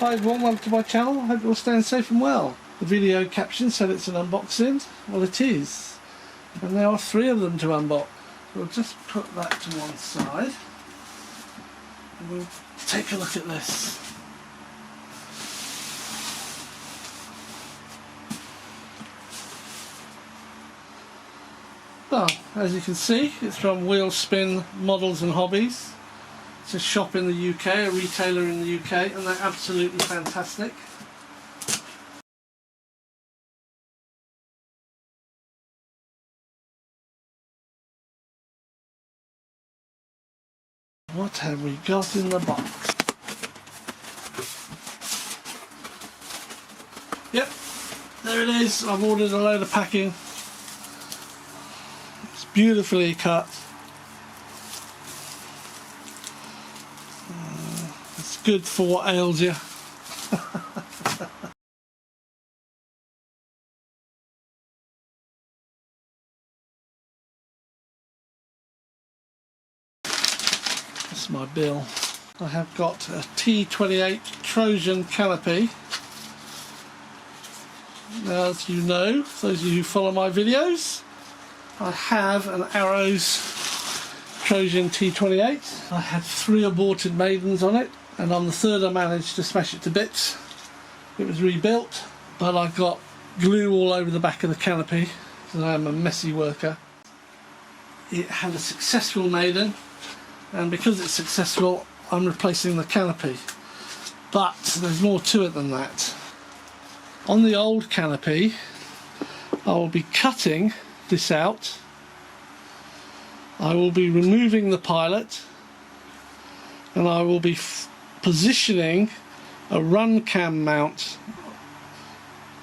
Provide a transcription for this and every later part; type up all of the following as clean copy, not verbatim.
Hi everyone, welcome to my channel. I hope you're all staying safe and well. The video caption said it's an unboxing. Well, it is. And there are 3 of them to unbox. We'll just put that to one side. And we'll take a look at this. Well, as you can see, it's from Wheelspin Models and Hobbies. It's a shop in the UK, a retailer in the UK, and they're absolutely fantastic. What have we got in the box? Yep, there it is. I've ordered a load of packing. It's beautifully cut. It's good for what ails you. That's my bill. I have got a T28 Trojan canopy. Now, as you know, those of you who follow my videos, I have an Arrows Trojan T28. I had 3 aborted maidens on it, and on the 3rd I managed to smash it to bits. It was rebuilt, but I got glue all over the back of the canopy because I am a messy worker. It had a successful maiden, and because it's successful I'm replacing the canopy. But there's more to it than that. On the old canopy I will be cutting this out. I will be removing the pilot, and I will be positioning a run cam mount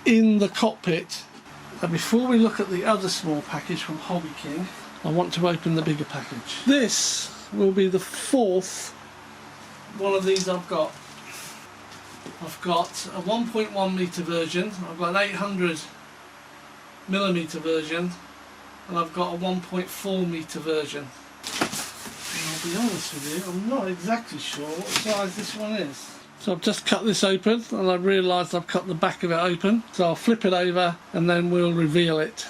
in the cockpit. And before we look at the other small package from Hobby King, I want to open the bigger package. This will be the 4th one of these I've got. I've got a 1.1 meter version, I've got an 800mm version, and I've got a 1.4 meter version. And I'll be honest with you, I'm not exactly sure what size this one is. So I've just cut this open, and I've realised I've cut the back of it open, so I'll flip it over and then we'll reveal it.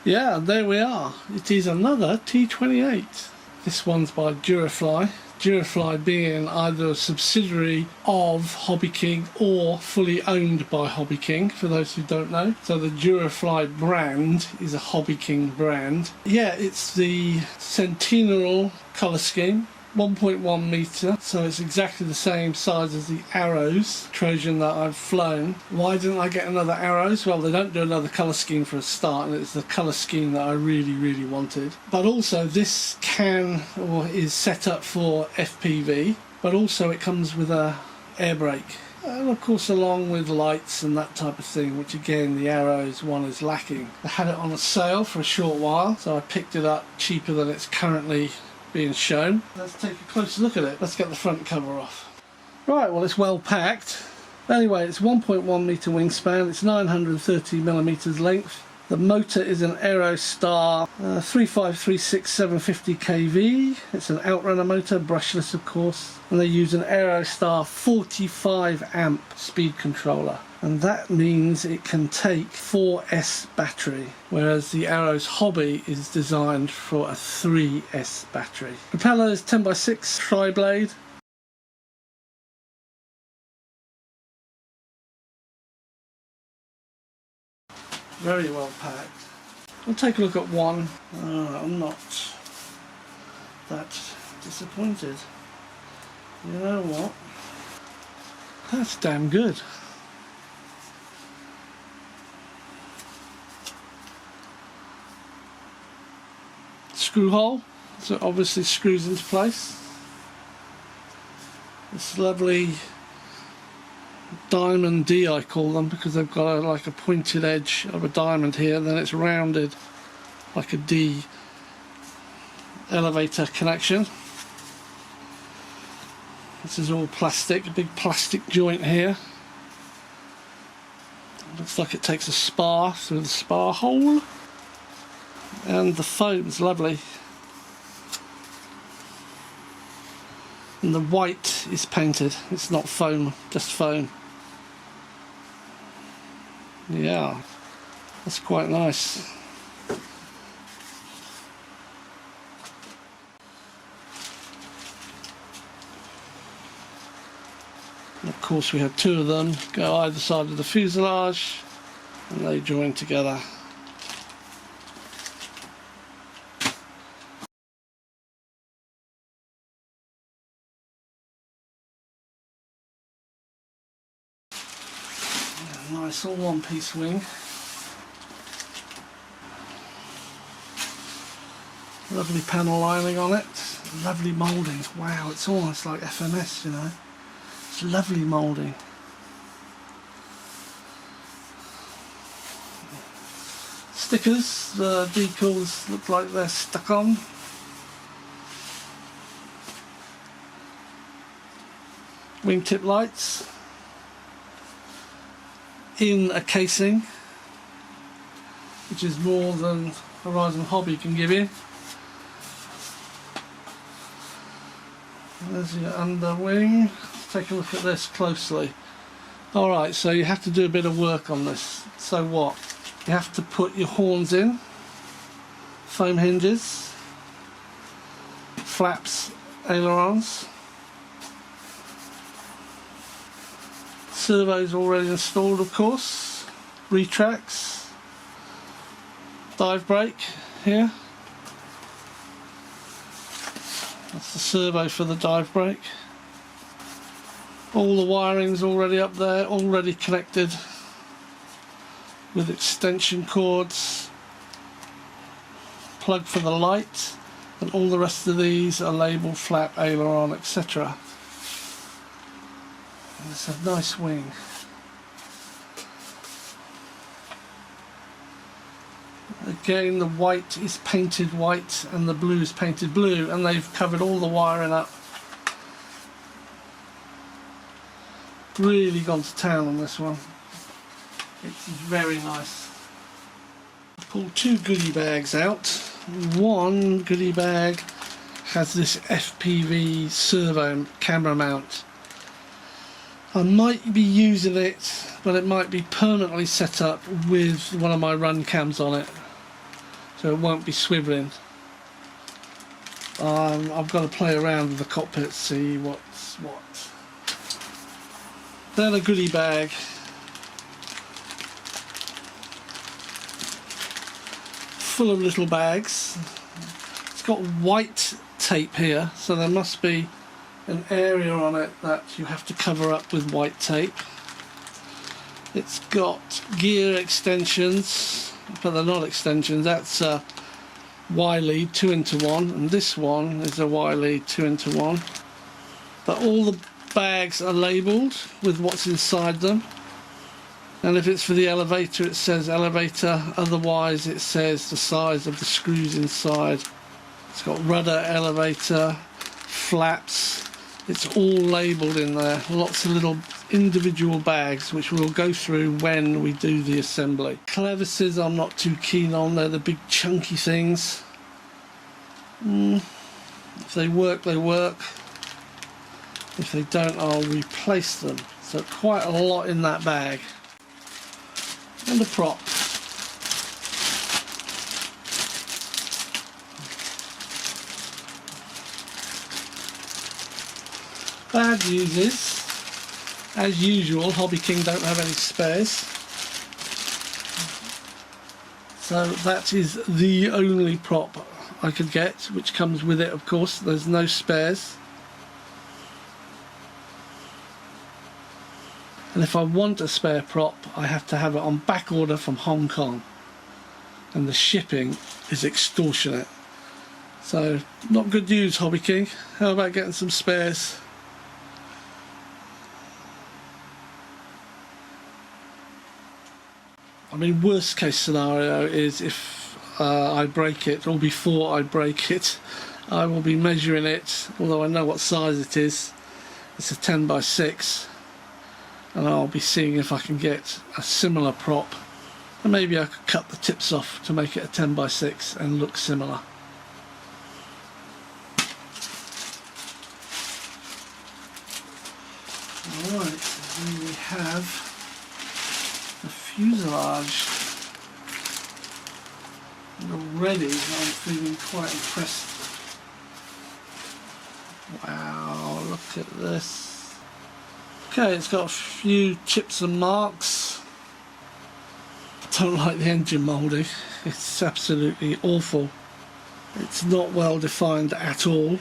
Yeah, there we are. It is another T28. This one's by Durafly. Durafly being either a subsidiary of Hobby King or fully owned by Hobby King, for those who don't know. So the Durafly brand is a Hobby King brand. Yeah, it's the Centennial colour scheme. 1.1 meter, so it's exactly the same size as the Arrows Trojan that I've flown. Why didn't I get another Arrows? Well, they don't do another colour scheme for a start, and it's the colour scheme that I really wanted. But also this is set up for FPV, but also it comes with a air brake, and of course along with lights and that type of thing, which again the Arrows one is lacking. I had it on a sale for a short while, so I picked it up cheaper than it's currently being shown. Let's take a closer look at it. Let's get the front cover off. Right, well, it's well packed. Anyway, it's 1.1 meter wingspan, it's 930mm length. The motor is an Aerostar 3536 750 kV. It's an outrunner motor, brushless of course, and they use an Aerostar 45 amp speed controller, and that means it can take 4S battery, whereas the Arrows Hobby is designed for a 3S battery. Propeller is 10x6 tri-blade. Very well packed. We'll take a look at one. I'm not that disappointed. You know what? That's damn good. Screw hole, so it obviously screws into place. This lovely diamond D, I call them, because they've got like a pointed edge of a diamond here, then it's rounded like a D elevator connection. This is all plastic, a big plastic joint here. Looks like it takes a spar through the spar hole, and the foam's lovely. and the white is painted. It's not foam, just foam. Yeah, that's quite nice. And of course we have two of them go either side of the fuselage and they join together. Nice all one-piece wing. Lovely panel lining on it. Lovely mouldings. Wow, it's almost like FMS, you know. It's lovely moulding. Stickers, the decals look like they're stuck on. Wingtip lights in a casing, which is more than Horizon Hobby can give you. There's your under wing. Let's take a look at this closely. Alright, so you have to do a bit of work on this. So what? You have to put your horns in, foam hinges, flaps, ailerons. Servos already installed, of course. Retracts, dive brake here. That's the servo for the dive brake. All the wiring's already up there, already connected with extension cords. Plug for the light, and all the rest of these are labelled flap, aileron, etc. It's a nice wing. Again, the white is painted white and the blue is painted blue, and they've covered all the wiring up. Really gone to town on this one. It's very nice. I pulled two goodie bags out. One goodie bag has this FPV servo camera mount. I might be using it, but it might be permanently set up with one of my run cams on it, so it won't be swiveling. I've got to play around with the cockpit, see what's what. Then a goodie bag. Full of little bags. It's got white tape here, so there must be an area on it that you have to cover up with white tape. It's got gear extensions, but they're not extensions. That's a Y-lead 2-into-1, and this one is a Y-lead 2-into-1. But all the bags are labelled with what's inside them, and if it's for the elevator it says elevator, otherwise it says the size of the screws inside. It's got rudder, elevator, flaps. It's all labelled in there, lots of little individual bags which we'll go through when we do the assembly. Clevises I'm not too keen on, they're the big chunky things. If they work, they work. If they don't, I'll replace them. So quite a lot in that bag. And a prop. Bad news is, as usual, Hobby King don't have any spares. So that is the only prop I could get, which comes with it, of course. There's no spares. And if I want a spare prop, I have to have it on back order from Hong Kong. And the shipping is extortionate. So, not good news, Hobby King. How about getting some spares? I mean, worst case scenario is if I break it, or before I break it, I will be measuring it, although I know what size it is. It's a 10x6, and I'll be seeing if I can get a similar prop, and maybe I could cut the tips off to make it a 10x6 and look similar. Alright, here we have the fuselage. And already I'm feeling quite impressed. Wow, look at this. Okay, it's got a few chips and marks. Don't like the engine moulding. It's absolutely awful. It's not well defined at all.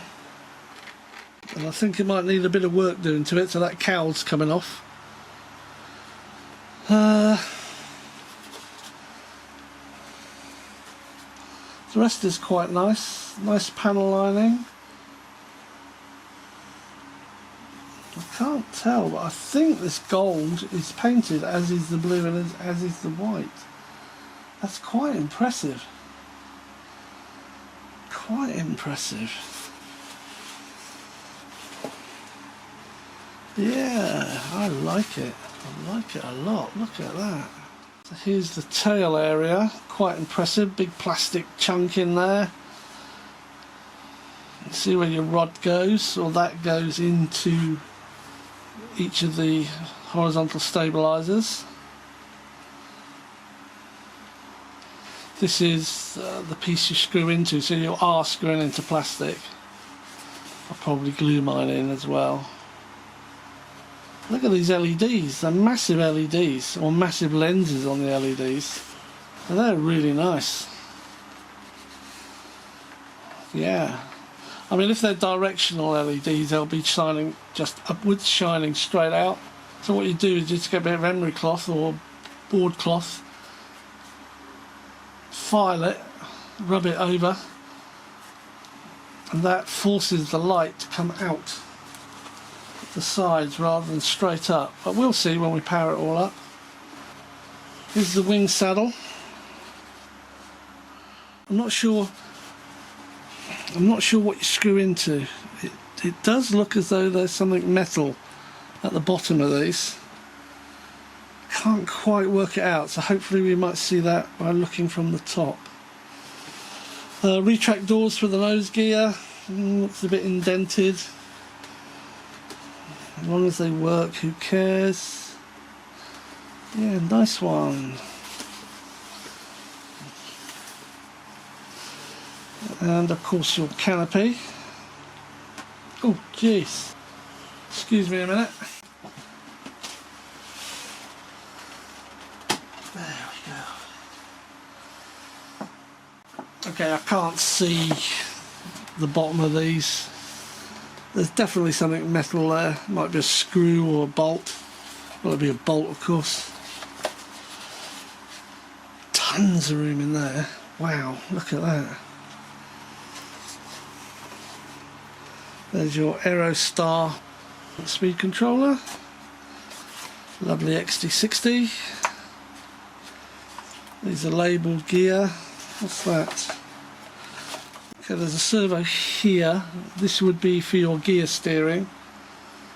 And I think it might need a bit of work doing to it, so that cowl's coming off. The rest is quite nice. Nice panel lining. I can't tell, but I think this gold is painted, as is the blue and as is the white. That's quite impressive. Quite impressive. Yeah, I like it. I like it a lot. Look at that. So here's the tail area. Quite impressive. Big plastic chunk in there. You see where your rod goes, or that goes into each of the horizontal stabilizers. This is the piece you screw into, so you are screwing into plastic. I'll probably glue mine in as well. Look at these LEDs, they're massive LEDs, or massive lenses on the LEDs. And they're really nice. Yeah. I mean, if they're directional LEDs, they'll be shining just upwards, shining straight out. So what you do is just get a bit of emery cloth or board cloth, file it, rub it over, and that forces the light to come out the sides rather than straight up, but we'll see when we power it all up. Here's the wing saddle. I'm not sure what you screw into. It does look as though there's something metal at the bottom of these. Can't quite work it out, so hopefully we might see that by looking from the top. Retract doors for the nose gear. Looks a bit indented. As long as they work, who cares? Yeah, nice one. And of course your canopy. Oh jeez. Excuse me a minute. There we go. Okay, I can't see the bottom of these. There's definitely something metal there. Might be a screw or a bolt. Well, it'll be a bolt, of course. Tons of room in there. Wow, look at that. There's your Aerostar speed controller. Lovely XT60. These are labelled gear. What's that? Okay, there's a servo here. This would be for your gear steering,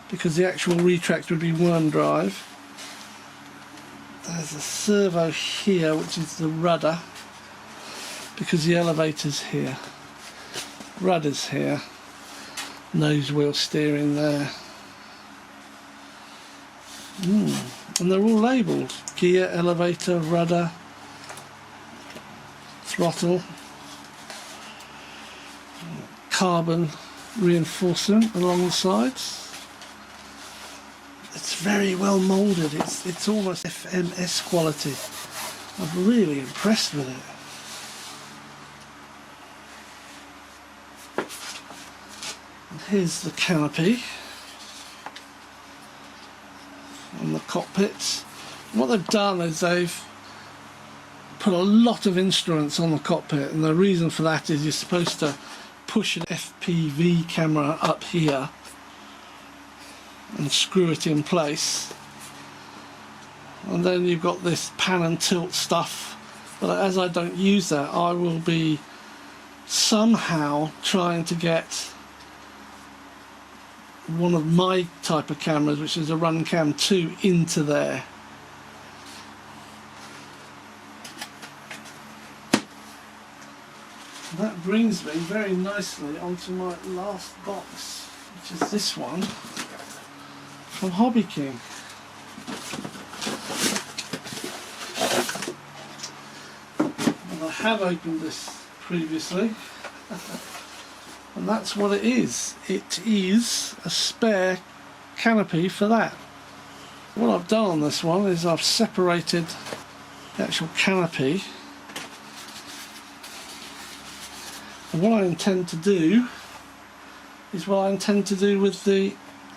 because the actual retract would be worm drive. There's a servo here, which is the rudder, because the elevator's here. Rudder's here. Nose wheel steering there. And they're all labelled. Gear, elevator, rudder, throttle. Carbon reinforcement along the sides. It's very well moulded. It's almost FMS quality. I'm really impressed with it. And here's the canopy and the cockpit. What they've done is they've put a lot of instruments on the cockpit, and the reason for that is you're supposed to push an FPV camera up here and screw it in place, and then you've got this pan and tilt stuff, but as I don't use that, I will be somehow trying to get one of my type of cameras, which is a Runcam 2, into there. That brings me very nicely onto my last box, which is this one, from Hobby King. And I have opened this previously, and that's what it is. It is a spare canopy for that. What I've done on this one is I've separated the actual canopy, and what I intend to do is what I intend to do with the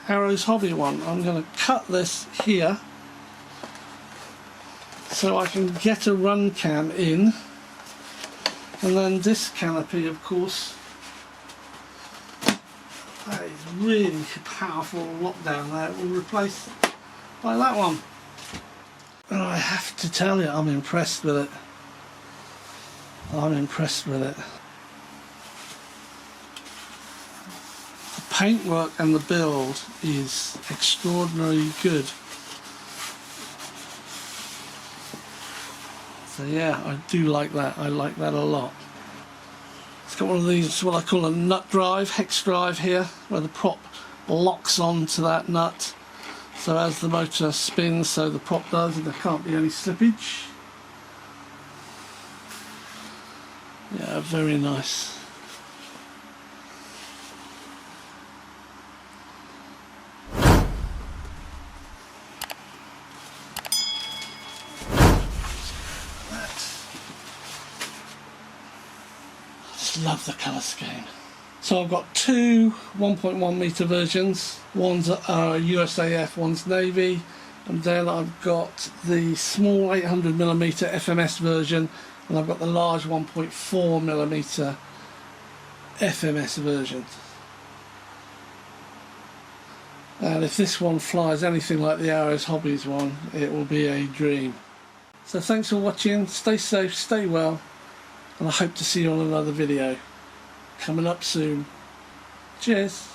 Arrows Hobby one. I'm going to cut this here so I can get a run cam in, and then this canopy, of course, that is really powerful lock down there, will replace by that one. And I have to tell you, I'm impressed with it. I'm impressed with it. The paintwork and the build is extraordinarily good. So yeah, I do like that. I like that a lot. It's got one of these, what I call a nut drive, hex drive here, where the prop locks onto that nut. So as the motor spins, so the prop does, and there can't be any slippage. Yeah, very nice. Love the colour scheme. So I've got two 1.1 metre versions. One's USAF, one's Navy, and then I've got the small 800mm FMS version, and I've got the large 1.4mm FMS version. And if this one flies anything like the Arrows Hobbies one, it will be a dream. So thanks for watching, stay safe, stay well, and I hope to see you on another video coming up soon. Cheers.